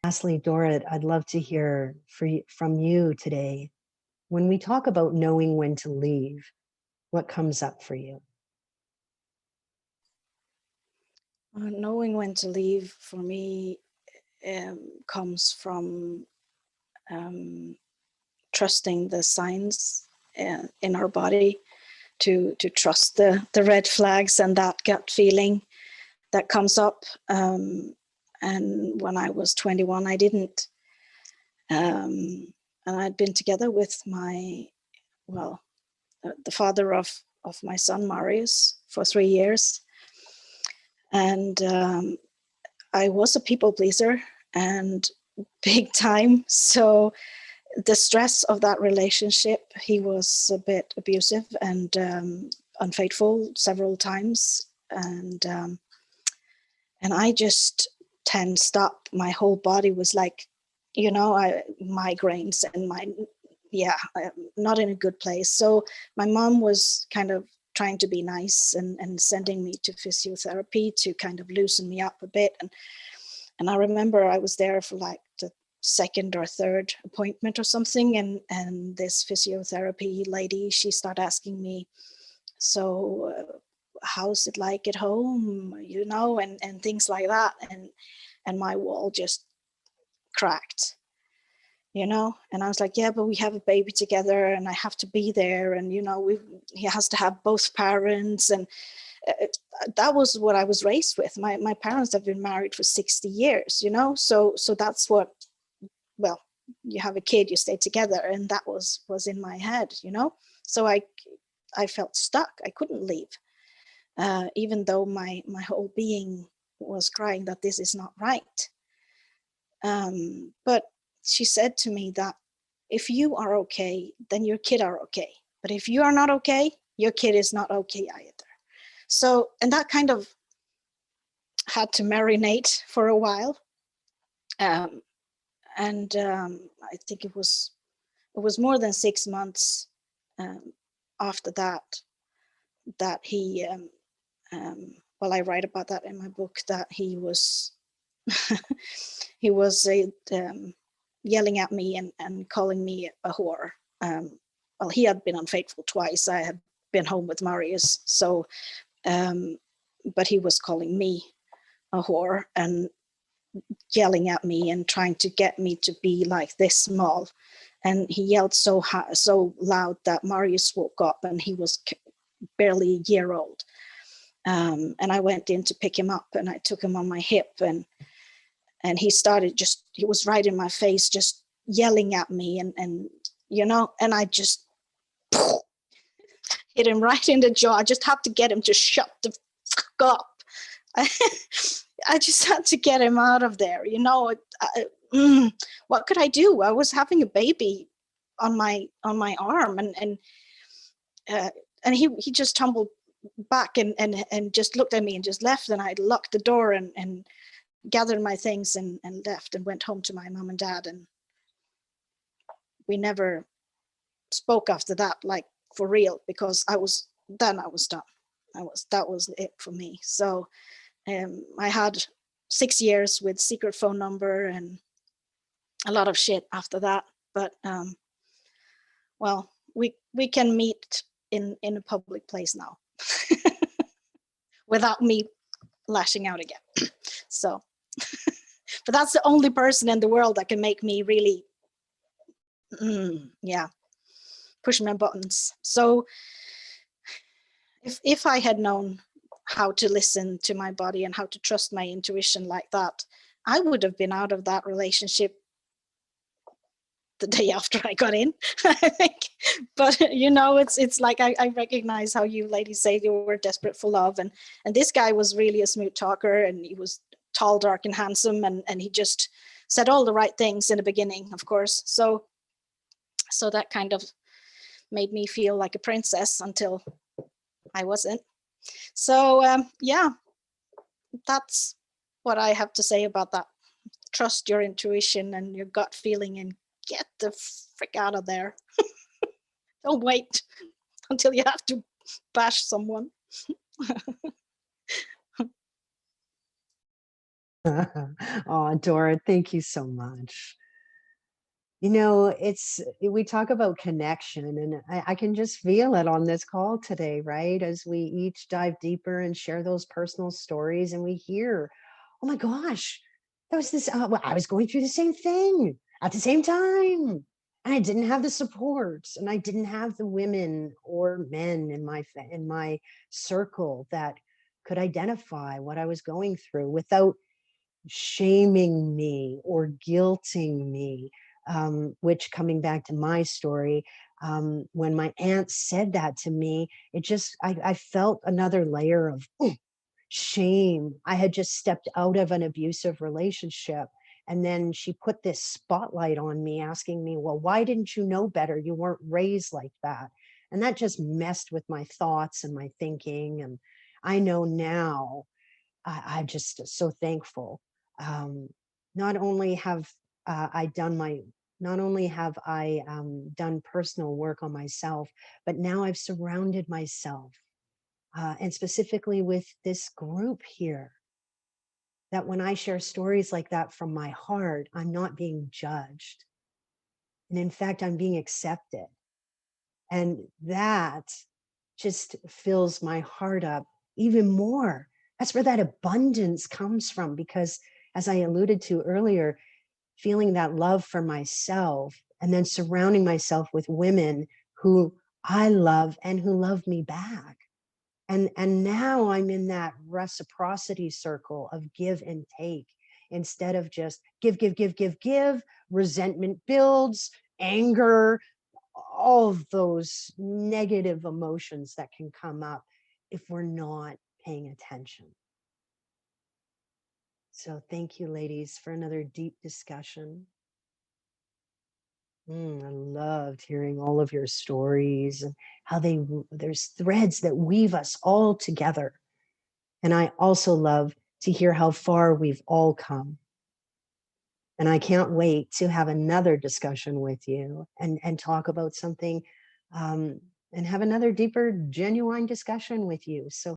Lastly, Dorrit, I'd love to hear from you today. When we talk about knowing when to leave, what comes up for you? Knowing when to leave for me comes from trusting the signs in our body, to trust the red flags and that gut feeling that comes up. And when I was 21, I didn't. And I'd been together with the father of my son, Marius, for 3 years. And I was a people pleaser, and big time. So the stress of that relationship, he was a bit abusive and unfaithful several times. And I just tensed up. My whole body was like, migraines and not in a good place. So my mom was kind of trying to be nice and sending me to physiotherapy to kind of loosen me up a bit. And I remember I was there for like the second or third appointment or something. And this physiotherapy lady, she started asking me, so how's it like at home, and things like that. And my wall just cracked, and I was like, yeah, but we have a baby together and I have to be there. And, he has to have both parents. And that was what I was raised with. My parents have been married for 60 years, so that's what, well, you have a kid, you stay together. And that was in my head, so I felt stuck. I couldn't leave, even though my whole being was crying that this is not right. But she said to me that if you are okay, then your kid are okay. But if you are not okay, your kid is not okay either. So, and that kind of had to marinate for a while. I think it was more than 6 months after that he, I write about that in my book, that he was he was yelling at me and calling me a whore. He had been unfaithful twice. I had been home with Marius, so but he was calling me a whore and yelling at me and trying to get me to be like this small. And he yelled so loud that Marius woke up, and he was barely a year old. And I went in to pick him up, and I took him on my hip, and he started he was right in my face, just yelling at me, and and I just hit him right in the jaw. I just had to get him to shut the fuck up. I just had to get him out of there. What could I do? I was having a baby on my arm, and he just tumbled back and just looked at me and just left. And I locked the door and gathered my things and left and went home to my mom and dad. And we never spoke after that, like for real, because I was done. That was it for me. So I had 6 years with secret phone number and a lot of shit after that. But we can meet in a public place now without me lashing out again. So, but that's the only person in the world that can make me really, push my buttons. So if I had known how to listen to my body and how to trust my intuition like that, I would have been out of that relationship the day after I got in, I think. But it's like I recognize how you ladies say you were desperate for love, and this guy was really a smooth talker, and he was tall, dark, and handsome, and he just said all the right things in the beginning, of course. So that kind of made me feel like a princess until I wasn't. So that's what I have to say about that. Trust your intuition and your gut feeling, and get the frick out of there. Don't wait until you have to bash someone. Oh, Dora, thank you so much. You know, we talk about connection, and I can just feel it on this call today, right? As we each dive deeper and share those personal stories, and we hear, oh my gosh, that was this. Well, I was going through the same thing at the same time, and I didn't have the support, and I didn't have the women or men in in my circle that could identify what I was going through without shaming me or guilting me, which, coming back to my story, when my aunt said that to me, I felt another layer of shame. I had just stepped out of an abusive relationship. And then she put this spotlight on me, asking me, well, why didn't you know better? You weren't raised like that. And that just messed with my thoughts and my thinking. And I know now, I'm just so thankful. Um, not only have I done my, not only have I done personal work on myself, but now I've surrounded myself, and specifically with this group here, that when I share stories like that from my heart, I'm not being judged. And in fact, I'm being accepted. And that just fills my heart up even more. That's where that abundance comes from, because as I alluded to earlier, feeling that love for myself and then surrounding myself with women who I love and who love me back. And now I'm in that reciprocity circle of give and take, instead of just give, give, give, give, give. Resentment builds, anger, all of those negative emotions that can come up if we're not paying attention. So thank you, ladies, for another deep discussion. I loved hearing all of your stories and how there's threads that weave us all together. And I also love to hear how far we've all come. And I can't wait to have another discussion with you and talk about something, and have another deeper, genuine discussion with you. So